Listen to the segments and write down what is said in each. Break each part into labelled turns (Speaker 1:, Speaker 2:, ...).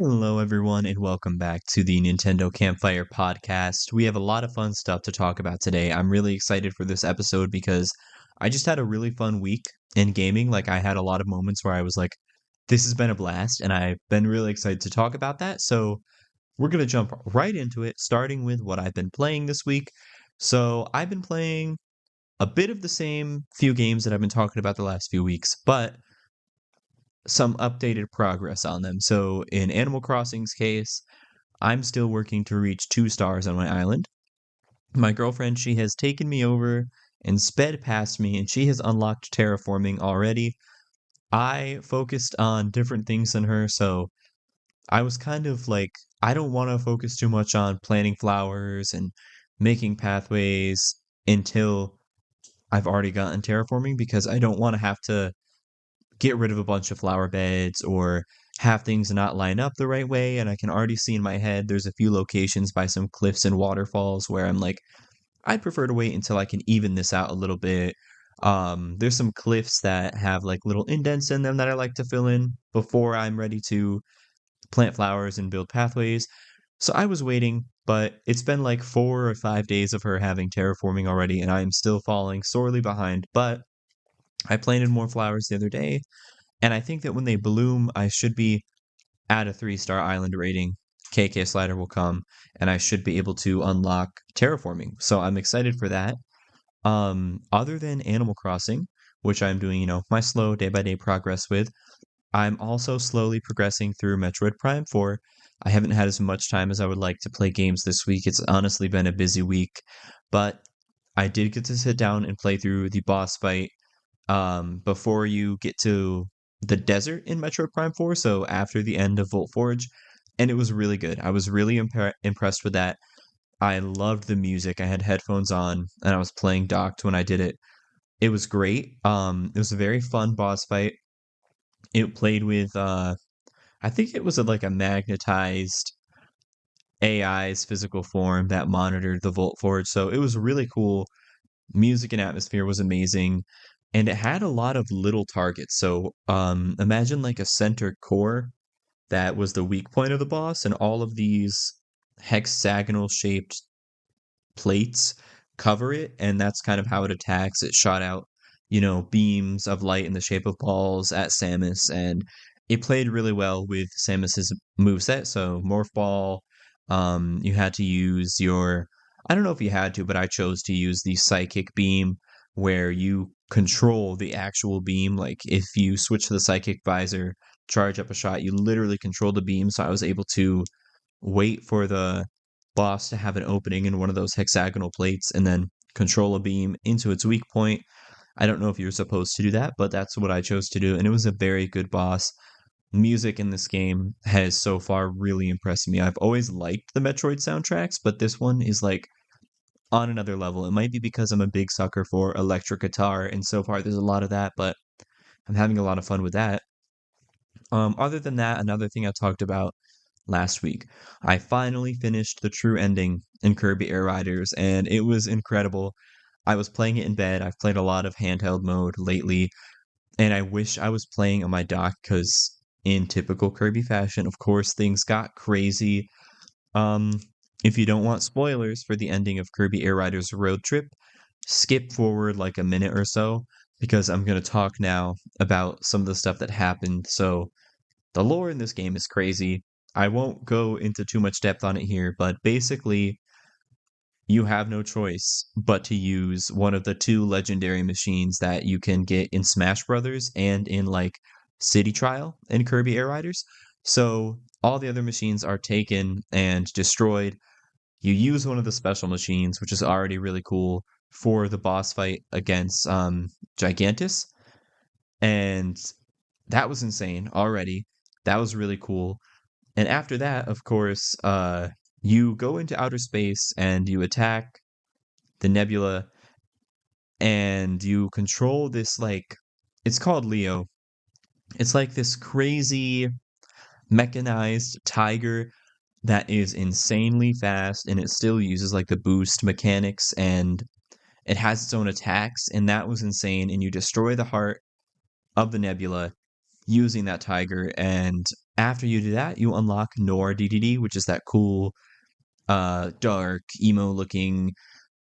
Speaker 1: Hello, everyone, and welcome back to the Nintendo Campfire podcast. We have a lot of fun stuff to talk about today. I'm really excited for this episode because I just had a really fun week in gaming. Like, I had a lot of moments where I was like, this has been a blast, and I've been really excited to talk about that. So, we're going to jump right into it, starting with what I've been playing this week. So, I've been playing a bit of the same few games that I've been talking about the last few weeks, but some updated progress on them. So in Animal Crossing's case, I'm still working to reach 2 stars on my island. My girlfriend, she has taken me over and sped past me, and she has unlocked terraforming already. I focused on different things than her, so I was kind of like, I don't want to focus too much on planting flowers and making pathways until I've already gotten terraforming because I don't want to have to get rid of a bunch of flower beds or have things not line up the right way. And I can already see in my head there's a few locations by some cliffs and waterfalls where I'm like, I'd prefer to wait until I can even this out a little bit. There's some cliffs that have like little indents in them that I like to fill in before I'm ready to plant flowers and build pathways. So I was waiting, but it's been like 4 or 5 days of her having terraforming already, and I am still falling sorely behind. But I planted more flowers the other day, and I think that when they bloom, I should be at a 3 star island rating. KK Slider will come, and I should be able to unlock terraforming. So I'm excited for that. Other than Animal Crossing, which I'm doing, my slow day by day progress with, I'm also slowly progressing through Metroid Prime 4. I haven't had as much time as I would like to play games this week. It's honestly been a busy week, but I did get to sit down and play through the boss fight before you get to the desert in Metroid Prime 4, so after the end of Volt Forge, and it was really good. I was really impressed with that. I loved the music. I had headphones on, and I was playing docked when I did it. It was great. It was a very fun boss fight. It played with, I think it was like a magnetized AI's physical form that monitored the Volt Forge, so it was really cool. Music and atmosphere was amazing, and it had a lot of little targets. So imagine like a center core that was the weak point of the boss, and all of these hexagonal shaped plates cover it, and that's kind of how it attacks. It shot out, beams of light in the shape of balls at Samus, and it played really well with Samus's moveset. So Morph Ball, you had to use your, I don't know if you had to, but I chose to use the Psychic Beam, where you control the actual beam. Like if you switch to the Psychic Visor, charge up a shot, you literally control the beam. So I was able to wait for the boss to have an opening in one of those hexagonal plates and then control a beam into its weak point. I don't know if you're supposed to do that, but that's what I chose to do, and it was a very good boss. Music in this game has so far really impressed me. I've always liked the Metroid soundtracks, but this one is like on another level. It might be because I'm a big sucker for electric guitar, and so far there's a lot of that, but I'm having a lot of fun with that. Other than that, another thing I talked about last week, I finally finished the true ending in Kirby Air Riders, and it was incredible. I was playing it in bed. I've played a lot of handheld mode lately, and I wish I was playing on my dock because, in typical Kirby fashion, of course, things got crazy. Um, if you don't want spoilers for the ending of Kirby Air Riders Road Trip, skip forward like a minute or so because I'm going to talk now about some of the stuff that happened. So, the lore in this game is crazy. I won't go into too much depth on it here, but basically, you have no choice but to use one of the two legendary machines that you can get in Smash Brothers and in like City Trial in Kirby Air Riders. So all the other machines are taken and destroyed. You use one of the special machines, which is already really cool, for the boss fight against Gigantus, and that was insane already. That was really cool. And after that, of course, you go into outer space and you attack the Nebula, and you control this like, it's called Leo. It's like this crazy mechanized tiger that is insanely fast, and it still uses like the boost mechanics, and it has its own attacks, and that was insane. And you destroy the heart of the Nebula, using that tiger. And after you do that, you unlock Nor DDD, which is that cool, dark, emo-looking,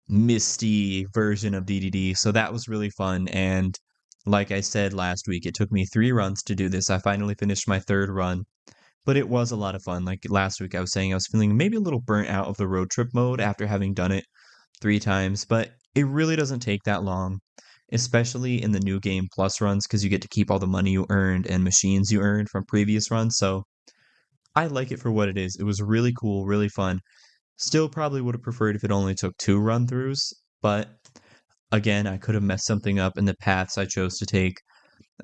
Speaker 1: misty version of DDD. So that was really fun. And like I said last week, it took me 3 runs to do this. I finally finished my 3rd run, but it was a lot of fun. Like last week, I was saying I was feeling maybe a little burnt out of the road trip mode after having done it 3 times, but it really doesn't take that long, especially in the new game plus runs, because you get to keep all the money you earned and machines you earned from previous runs. So I like it for what it is. It was really cool, really fun. Still probably would have preferred if it only took 2 run throughs, but again, I could have messed something up in the paths I chose to take.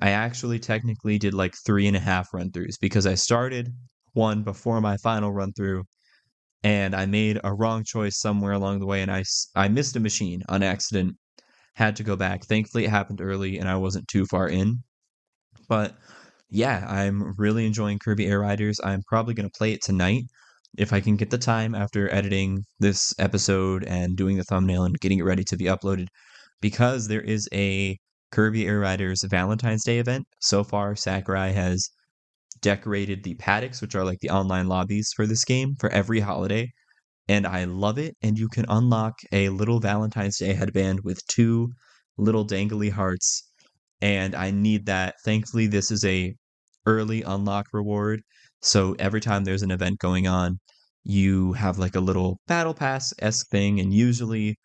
Speaker 1: I actually technically did like 3.5 run throughs because I started one before my final run through, and I made a wrong choice somewhere along the way, and I missed a machine on accident, had to go back. Thankfully, it happened early, and I wasn't too far in. But yeah, I'm really enjoying Kirby Air Riders. I'm probably going to play it tonight if I can get the time after editing this episode and doing the thumbnail and getting it ready to be uploaded, because there is a Kirby Air Riders Valentine's Day event. So far, Sakurai has decorated the paddocks, which are like the online lobbies for this game, for every holiday. And I love it. And you can unlock a little Valentine's Day headband with 2 little dangly hearts. And I need that. Thankfully, this is a early unlock reward. So every time there's an event going on, you have like a little battle pass-esque thing. And usually,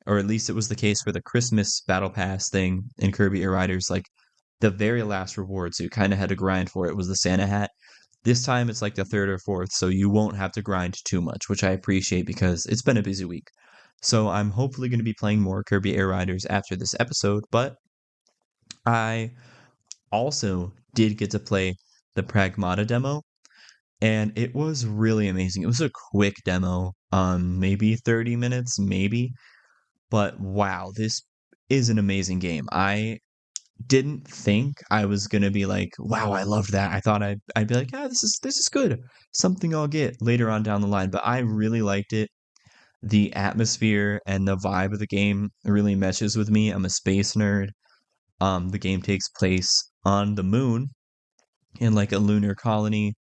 Speaker 1: or at least it was the case for the Christmas battle pass thing in Kirby Air Riders, like the very last reward, so you kind of had to grind for it, was the Santa hat. This time it's like the 3rd or 4th, so you won't have to grind too much, which I appreciate because it's been a busy week. So I'm hopefully going to be playing more Kirby Air Riders after this episode, but I also did get to play the Pragmata demo, and it was really amazing. It was a quick demo, maybe 30 minutes, maybe, but wow, this is an amazing game. I didn't think I was gonna be like, wow, I loved that. I thought I'd be like, yeah, this is good. Something I'll get later on down the line. But I really liked it. The atmosphere and the vibe of the game really meshes with me. I'm a space nerd. The game takes place on the moon in like a lunar colony,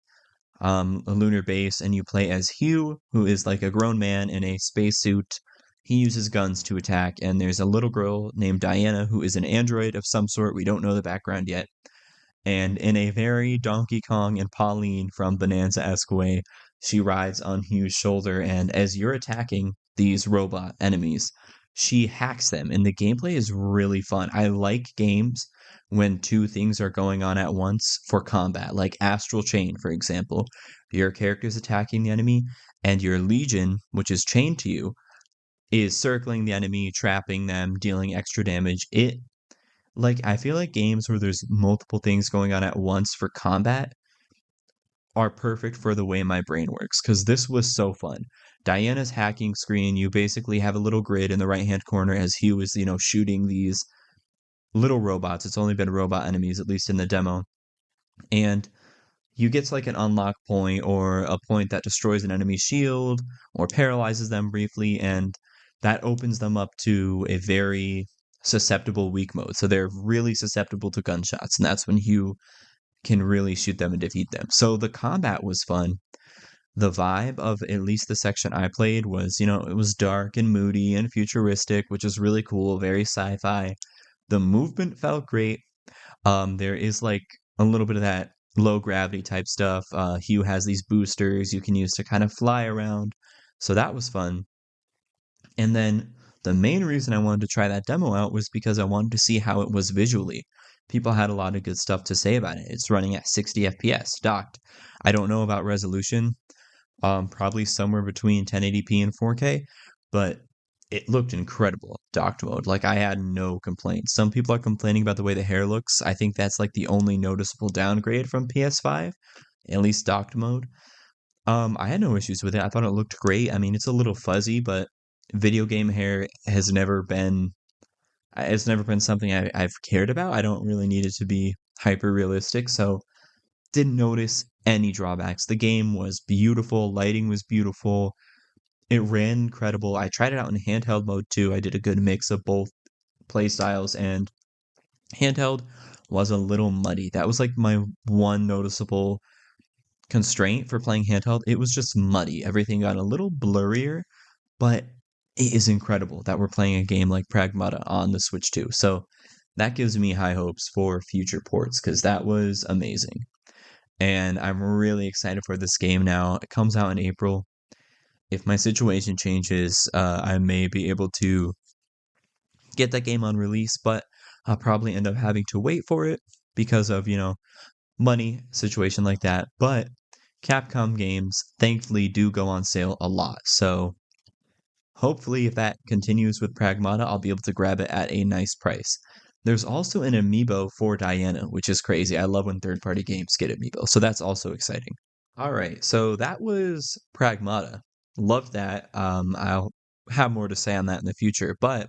Speaker 1: a lunar base, and you play as Hugh, who is like a grown man in a spacesuit. He uses guns to attack, and there's a little girl named Diana who is an android of some sort. We don't know the background yet. And in a very Donkey Kong and Pauline from Bonanza-esque way, she rides on Hugh's shoulder, and as you're attacking these robot enemies, she hacks them, and the gameplay is really fun. I like games when 2 things are going on at once for combat, like Astral Chain, for example. Your character's attacking the enemy, and your Legion, which is chained to you, is circling the enemy, trapping them, dealing extra damage. I feel like games where there's multiple things going on at once for combat are perfect for the way my brain works, because this was so fun. Diana's hacking screen, you basically have a little grid in the right-hand corner as Hugh is, shooting these little robots. It's only been robot enemies, at least in the demo. And you get to like an unlock point or a point that destroys an enemy's shield or paralyzes them briefly, and that opens them up to a very susceptible weak mode. So they're really susceptible to gunshots, and that's when Hugh can really shoot them and defeat them. So the combat was fun. The vibe of at least the section I played was, it was dark and moody and futuristic, which is really cool, very sci-fi. The movement felt great. There is like a little bit of that low gravity type stuff. Hugh has these boosters you can use to kind of fly around. So that was fun. And then the main reason I wanted to try that demo out was because I wanted to see how it was visually. People had a lot of good stuff to say about it. It's running at 60 FPS, docked. I don't know about resolution, probably somewhere between 1080p and 4K, but it looked incredible, docked mode. Like, I had no complaints. Some people are complaining about the way the hair looks. I think that's like the only noticeable downgrade from PS5, at least docked mode. I had no issues with it. I thought it looked great. I mean, it's a little fuzzy, but video game hair has never been something I've cared about. I don't really need it to be hyper realistic, so didn't notice any drawbacks. The game was beautiful, lighting was beautiful, it ran incredible. I tried it out in handheld mode too. I did a good mix of both play styles and handheld. was a little muddy. That was like my one noticeable constraint for playing handheld. It was just muddy. Everything got a little blurrier, but it is incredible that we're playing a game like Pragmata on the Switch too. So that gives me high hopes for future ports because that was amazing. And I'm really excited for this game now. It comes out in April. If my situation changes, I may be able to get that game on release, but I'll probably end up having to wait for it because of, money situation like that. But Capcom games thankfully do go on sale a lot. So hopefully if that continues with Pragmata, I'll be able to grab it at a nice price. There's also an amiibo for Diana, which is crazy. I love when third-party games get amiibo, so that's also exciting. All right, so that was Pragmata. Loved that. I'll have more to say on that in the future, but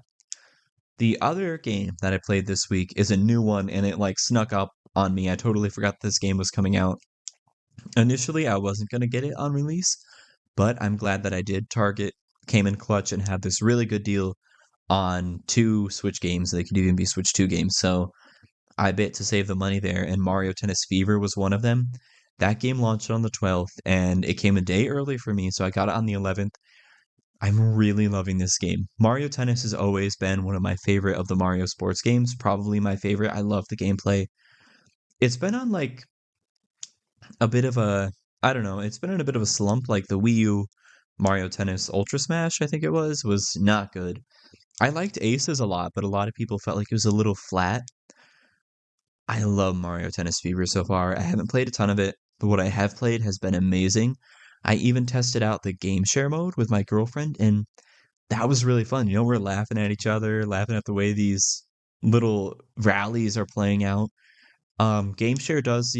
Speaker 1: the other game that I played this week is a new one, and it like snuck up on me. I totally forgot this game was coming out. Initially, I wasn't going to get it on release, but I'm glad that I did. Target came in clutch and had this really good deal on 2 Switch games. They could even be Switch 2 games, so I bit to save the money there, and Mario Tennis Fever was one of them. That game launched on the 12th, and it came a day early for me, so I got it on the 11th. I'm really loving this game. Mario Tennis has always been one of my favorite of the Mario sports games, probably my favorite. I love the gameplay. It's been on like a bit of a, I don't know, it's been in a bit of a slump. Like the Wii U Mario Tennis Ultra Smash, I think it was not good. I liked Aces a lot, but a lot of people felt like it was a little flat. I love Mario Tennis Fever so far. I haven't played a ton of it, but what I have played has been amazing. I even tested out the game share mode with my girlfriend, and that was really fun. We're laughing at each other, laughing at the way these little rallies are playing out. Game share does,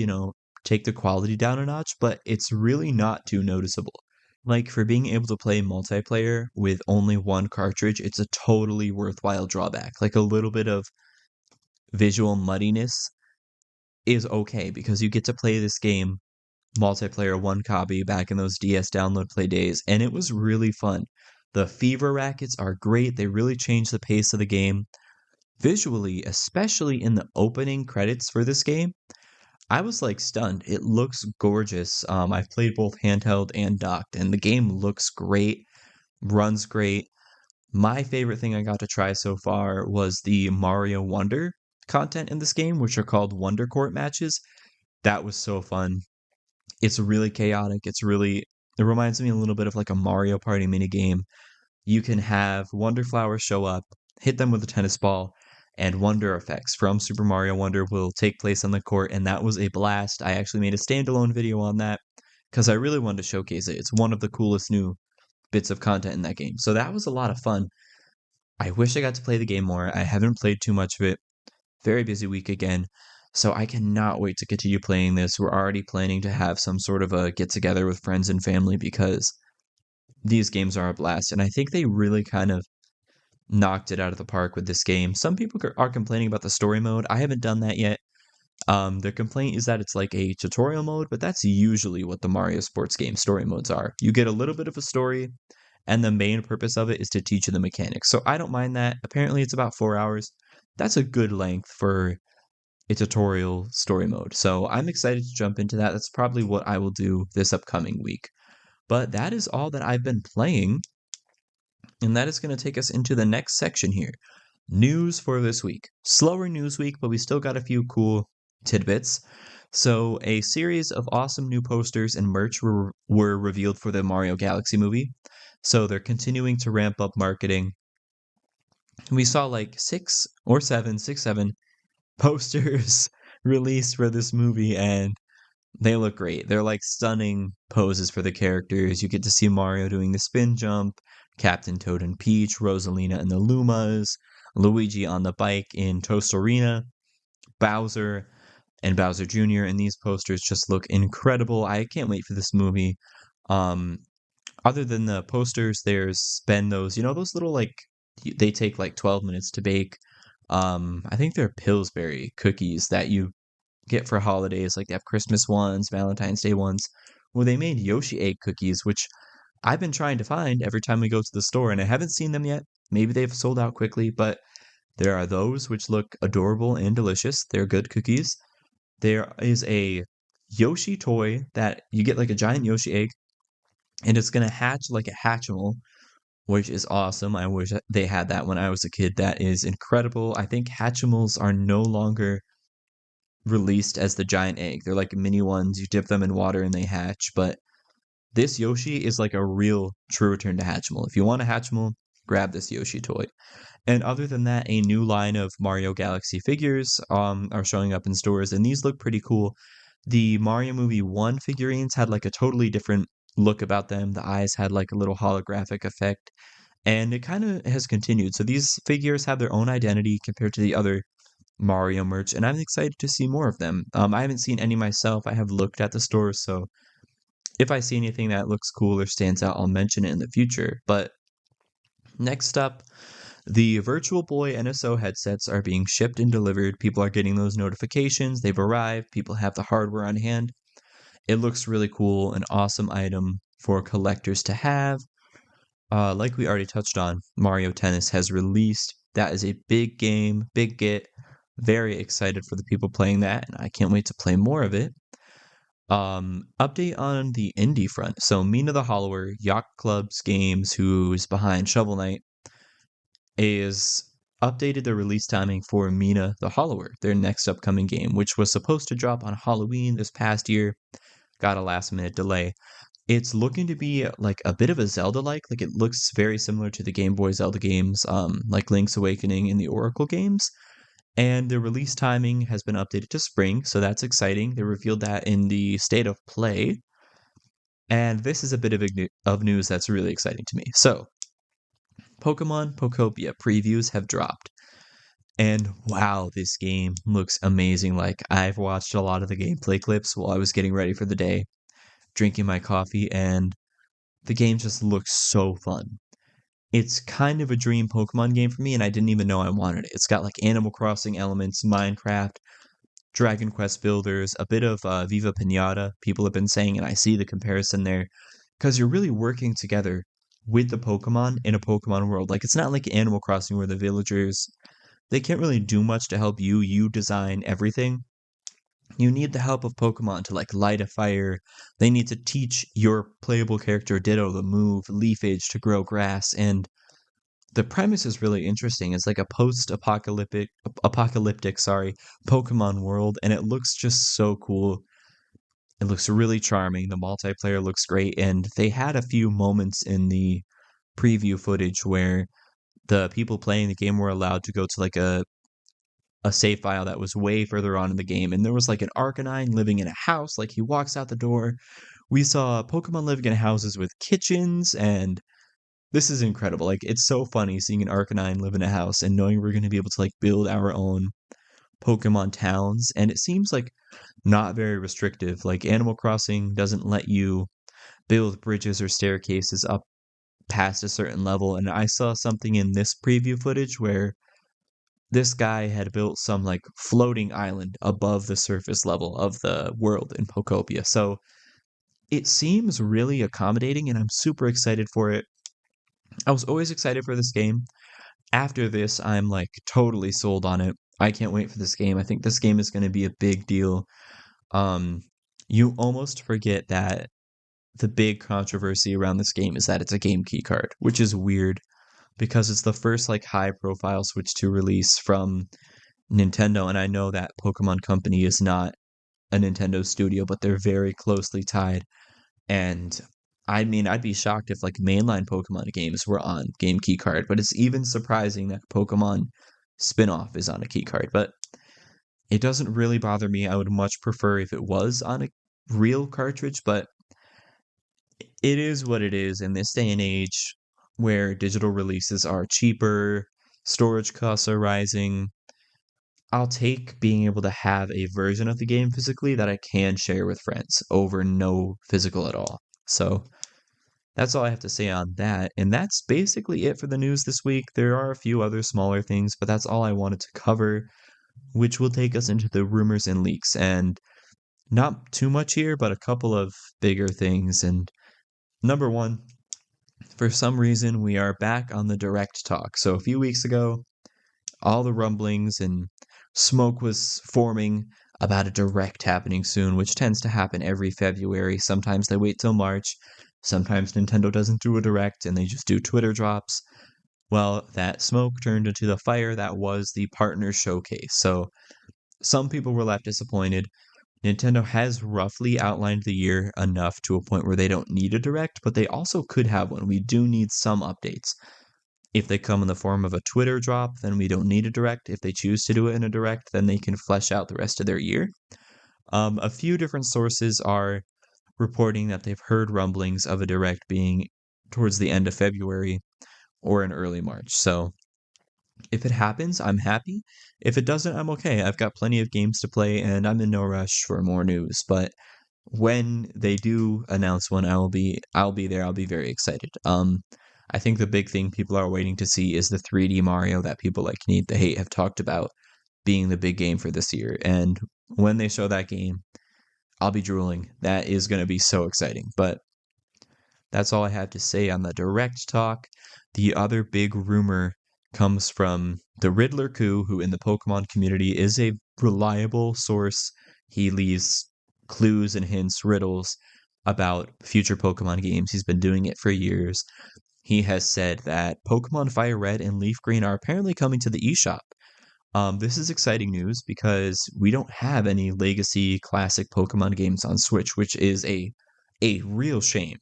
Speaker 1: take the quality down a notch, but it's really not too noticeable. Like for being able to play multiplayer with only one cartridge, it's a totally worthwhile drawback. Like a little bit of visual muddiness is okay because you get to play this game multiplayer one copy back in those DS download play days, and it was really fun. The fever rackets are great. They really change the pace of the game. Visually, especially in the opening credits for this game, I was like stunned. It looks gorgeous. I've played both handheld and docked, and the game looks great, runs great. My favorite thing I got to try so far was the Mario Wonder content in this game, which are called Wonder Court matches. That was so fun. It's really chaotic. It reminds me a little bit of like a Mario Party minigame. You can have Wonder Flowers show up, hit them with a tennis ball, and Wonder effects from Super Mario Wonder will take place on the court, and that was a blast. I actually made a standalone video on that because I really wanted to showcase it. It's one of the coolest new bits of content in that game. So that was a lot of fun. I wish I got to play the game more. I haven't played too much of it. Very busy week again. So I cannot wait to continue playing this. We're already planning to have some sort of a get together with friends and family because these games are a blast. And I think they really kind of knocked it out of the park with this game. Some people are complaining about the story mode. I haven't done that yet. The complaint is that it's like a tutorial mode, but that's usually what the Mario sports game story modes are. You get a little bit of a story, and the main purpose of it is to teach you the mechanics. So I don't mind that. Apparently, it's about 4 hours. That's a good length for a tutorial story mode. So I'm excited to jump into that. That's probably what I will do this upcoming week. But that is all that I've been playing. And that is going to take us into the next section here. News for this week. Slower news week, but we still got a few cool tidbits. So, a series of awesome new posters and merch were revealed for the Mario Galaxy movie. So, they're continuing to ramp up marketing. We saw like 6, 7 posters released for this movie, and they look great. They're like stunning poses for the characters. You get to see Mario doing the spin jump, Captain Toad and Peach, Rosalina and the Lumas, Luigi on the bike in Toast Arena, Bowser and Bowser Jr. And these posters just look incredible. I can't wait for this movie. Um, Other than the posters, there's been those little like they take like 12 minutes to bake. I think they're Pillsbury cookies that you get for holidays. Like they have Christmas ones, Valentine's Day ones. Well, they made Yoshi egg cookies, which I've been trying to find every time we go to the store, and I haven't seen them yet. Maybe they've sold out quickly, but There are those which look adorable and delicious. They're good cookies. There is a Yoshi toy that you get like a giant Yoshi egg, and it's gonna hatch like a Hatchimal, which is awesome. I wish they had that when I was a kid. That is incredible. I think Hatchimals are no longer released as the giant egg. They're like mini ones. You dip them in water and they hatch. But this Yoshi is like a real true return to Hatchimal. If you want a Hatchimal, grab this Yoshi toy. And other than that, a new line of Mario Galaxy figures are showing up in stores, and these look pretty cool. The Mario Movie 1 figurines had like a totally different look about them. The eyes had like a little holographic effect, and it kind of has continued. So these figures have their own identity compared to the other Mario merch, and I'm excited to see more of them. I haven't seen any myself. I have looked at the stores, so if I see anything that looks cool or stands out, I'll mention it in the future. But next up, the Virtual Boy NSO headsets are being shipped and delivered. People are getting those notifications. They've arrived. People have the hardware on hand. It looks really cool, an awesome item for collectors to have. Like we already touched on, Mario Tennis has released. That is a big game, big get. Very excited for the people playing that, and I can't wait to play more of it. Update on the indie front. So Mina the Hollower, Yacht Club's Games, who's behind Shovel Knight, is updated the release timing for Mina the Hollower, their next upcoming game, which was supposed to drop on Halloween this past year, got a last minute delay. It's looking to be like a bit of a Zelda-like, like it looks very similar to the Game Boy Zelda games, like Link's Awakening and the Oracle games. And the release timing has been updated to spring, so that's exciting. They revealed that in the State of Play. And this is a bit of news that's really exciting to me. So, Pokemon Pokopia previews have dropped. And wow, this game looks amazing. Like, I've watched a lot of the gameplay clips while I was getting ready for the day, drinking my coffee, and the game just looks so fun. It's kind of a dream Pokemon game for me, and I didn't even know I wanted it. It's got like Animal Crossing elements, Minecraft, Dragon Quest Builders, a bit of Viva Pinata, people have been saying, and I see the comparison there, because you're really working together with the Pokemon in a Pokemon world. Like, it's not like Animal Crossing where the villagers, they can't really do much to help you. You design everything. You need the help of Pokemon to like light a fire. They need to teach your playable character Ditto to move, Leafage to grow grass, and the premise is really interesting. It's like a apocalyptic, sorry, Pokemon world, and it looks just so cool. It looks really charming. The multiplayer looks great, and they had a few moments in the preview footage where the people playing the game were allowed to go to like a save file that was way further on in the game, and there was like an Arcanine living in a house. Like, he walks out the door. We saw Pokemon living in houses with kitchens, and this is incredible. Like, it's so funny seeing an Arcanine live in a house and knowing we're going to be able to like build our own Pokemon towns. And it seems like not very restrictive. Like, Animal Crossing doesn't let you build bridges or staircases up past a certain level. And I saw something in this preview footage where this guy had built some like floating island above the surface level of the world in Pokopia. So it seems really accommodating, and I'm super excited for it. I was always excited for this game. After this, I'm like totally sold on it. I can't wait for this game. I think this game is going to be a big deal. Um, you almost forget that the big controversy around this game is that it's a game key card, which is weird because it's the first like high profile Switch 2 release from Nintendo, and I know that Pokemon Company is not a Nintendo studio, but they're very closely tied. And I mean, I'd be shocked if like mainline Pokemon games were on game key card, but it's even surprising that Pokemon spin-off is on a key card. But it doesn't really bother me. I would much prefer if it was on a real cartridge, but it is what it is in this day and age where digital releases are cheaper, storage costs are rising. I'll take being able to have a version of the game physically that I can share with friends over no physical at all. So that's all I have to say on that. And that's basically it for the news this week. There are a few other smaller things, but that's all I wanted to cover, which will take us into the rumors and leaks. And not too much here, but a couple of bigger things. And number one, for some reason, we are back on the direct talk. So a few weeks ago, all the rumblings and smoke was forming about a direct happening soon, which tends to happen every February. Sometimes they wait till March. Sometimes Nintendo doesn't do a direct and they just do Twitter drops. Well, that smoke turned into the fire that was the partner showcase. So some people were left disappointed. Nintendo has roughly outlined the year enough to a point where they don't need a direct, but they also could have one. We do need some updates. If they come in the form of a Twitter drop, then we don't need a direct. If they choose to do it in a direct, then they can flesh out the rest of their year. A few different sources are reporting that they've heard rumblings of a direct being towards the end of February or in early March. So if it happens, I'm happy. If it doesn't, I'm okay. I've got plenty of games to play and I'm in no rush for more news. But when they do announce one, I'll be there. I'll be very excited. I think the big thing people are waiting to see is the 3D Mario that people like Need the Hate have talked about being the big game for this year. And when they show that game, I'll be drooling. That is going to be so exciting. But that's all I have to say on the direct talk. The other big rumor comes from the Riddler Coup, who in the Pokemon community is a reliable source. He leaves clues and hints, riddles about future Pokemon games. He's been doing it for years. He has said that Pokemon Fire Red and Leaf Green are apparently coming to the eShop. This is exciting news because we don't have any legacy classic Pokemon games on Switch, which is a real shame.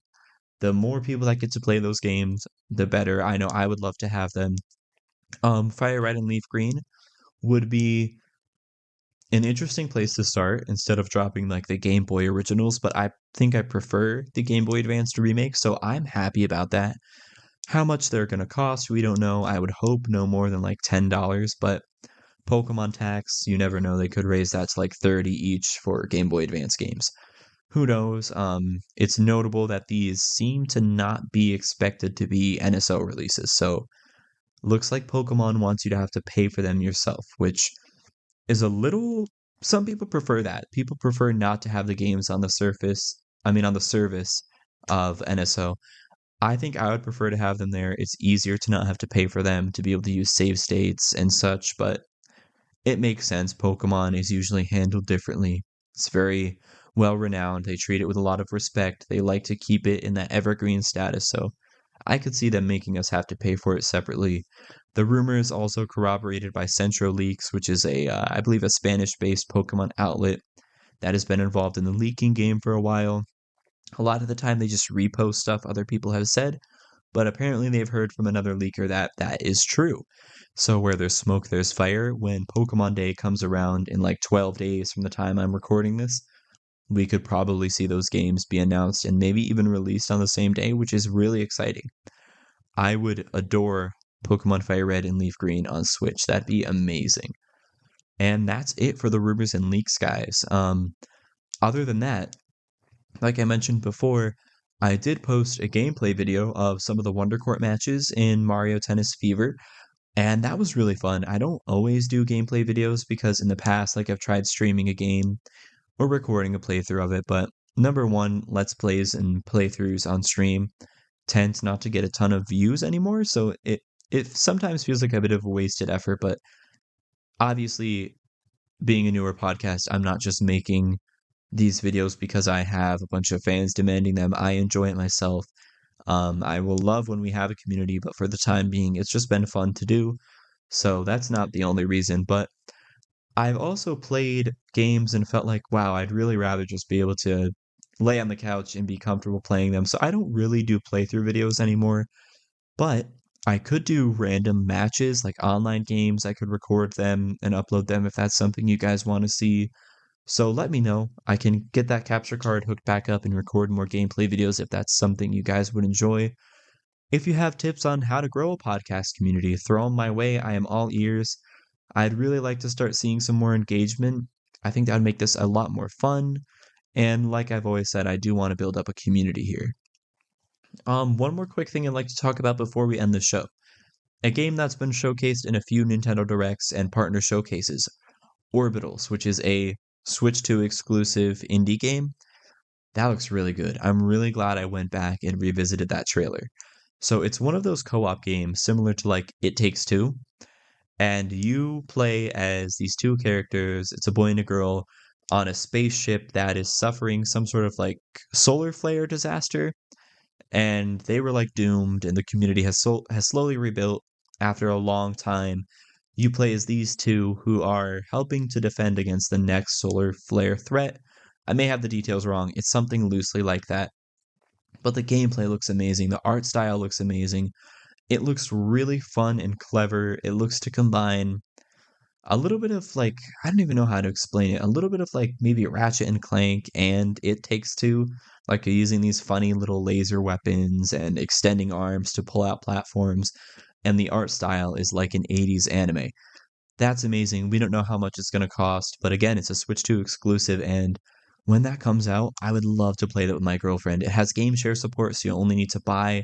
Speaker 1: The more people that get to play those games, the better. I know I would love to have them. Fire Red and Leaf Green would be an interesting place to start instead of dropping like the Game Boy originals, but I think I prefer the Game Boy Advanced remake, so I'm happy about that. How much they're going to cost, we don't know. I would hope no more than like $10, but Pokemon tax, you never know. They could raise that to like 30 each for Game Boy Advance games. Who knows? It's notable that these seem to not be expected to be NSO releases, so looks like Pokemon wants you to have to pay for them yourself, which is a little. Some people prefer that. People prefer not to have the games on the surface. I mean, on the service of NSO. I think I would prefer to have them there. It's easier to not have to pay for them, to be able to use save states and such, but it makes sense. Pokemon is usually handled differently. It's very well renowned. They treat it with a lot of respect. They like to keep it in that evergreen status, so I could see them making us have to pay for it separately. The rumor is also corroborated by Centro Leaks, which is I believe, a Spanish-based Pokemon outlet that has been involved in the leaking game for a while. A lot of the time, they just repost stuff other people have said, but apparently they've heard from another leaker that that is true. So where there's smoke, there's fire. When Pokemon Day comes around in like 12 days from the time I'm recording this, we could probably see those games be announced and maybe even released on the same day, which is really exciting. I would adore Pokemon Fire Red and Leaf Green on Switch. That'd be amazing. And that's it for the rumors and leaks, guys. Other than that, like I mentioned before, I did post a gameplay video of some of the Wonder Court matches in Mario Tennis Fever, and that was really fun. I don't always do gameplay videos because in the past, like I've tried streaming a game or recording a playthrough of it, but number one, Let's Plays and playthroughs on stream tend not to get a ton of views anymore, so it sometimes feels like a bit of a wasted effort, but obviously being a newer podcast, I'm not just making these videos because I have a bunch of fans demanding them. I enjoy it myself. I will love when we have a community, but for the time being, it's just been fun to do. So that's not the only reason, but I've also played games and felt like, wow, I'd really rather just be able to lay on the couch and be comfortable playing them. So I don't really do playthrough videos anymore, but I could do random matches, like online games. I could record them and upload them if that's something you guys want to see. So let me know. I can get that capture card hooked back up and record more gameplay videos if that's something you guys would enjoy. If you have tips on how to grow a podcast community, throw them my way. I am all ears. I'd really like to start seeing some more engagement. I think that would make this a lot more fun. And like I've always said, I do want to build up a community here. One more quick thing I'd like to talk about before we end the show. A game that's been showcased in a few Nintendo Directs and partner showcases, Orbitals, which is a Switch 2 exclusive indie game. That looks really good. I'm really glad I went back and revisited that trailer. So it's one of those co-op games similar to like It Takes Two, and you play as these two characters. It's a boy and a girl on a spaceship that is suffering some sort of like solar flare disaster, and they were like doomed, and the community has slowly rebuilt after a long time. You play as these two who are helping to defend against the next solar flare threat. I may have the details wrong. It's something loosely like that. But the gameplay looks amazing. The art style looks amazing. It looks really fun and clever. It looks to combine a little bit of like, I don't even know how to explain it. A little bit of like maybe Ratchet and Clank and It Takes Two, like using these funny little laser weapons and extending arms to pull out platforms. And the art style is like an 80s anime. That's amazing. We don't know how much it's going to cost, but again, it's a Switch 2 exclusive. And when that comes out, I would love to play that with my girlfriend. It has game share support, so you only need to buy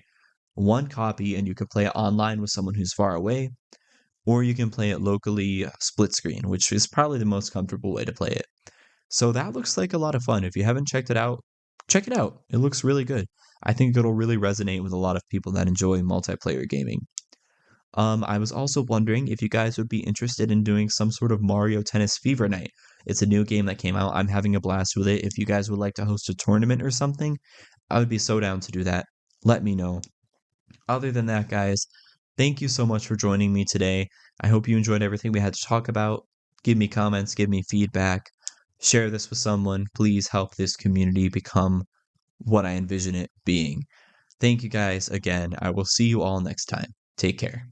Speaker 1: one copy and you can play it online with someone who's far away, or you can play it locally split screen, which is probably the most comfortable way to play it. So that looks like a lot of fun. If you haven't checked it out, check it out. It looks really good. I think it'll really resonate with a lot of people that enjoy multiplayer gaming. I was also wondering if you guys would be interested in doing some sort of Mario Tennis Fever Night. It's a new game that came out. I'm having a blast with it. If you guys would like to host a tournament or something, I would be so down to do that. Let me know. Other than that, guys, thank you so much for joining me today. I hope you enjoyed everything we had to talk about. Give me comments, give me feedback, share this with someone. Please help this community become what I envision it being. Thank you guys again. I will see you all next time. Take care.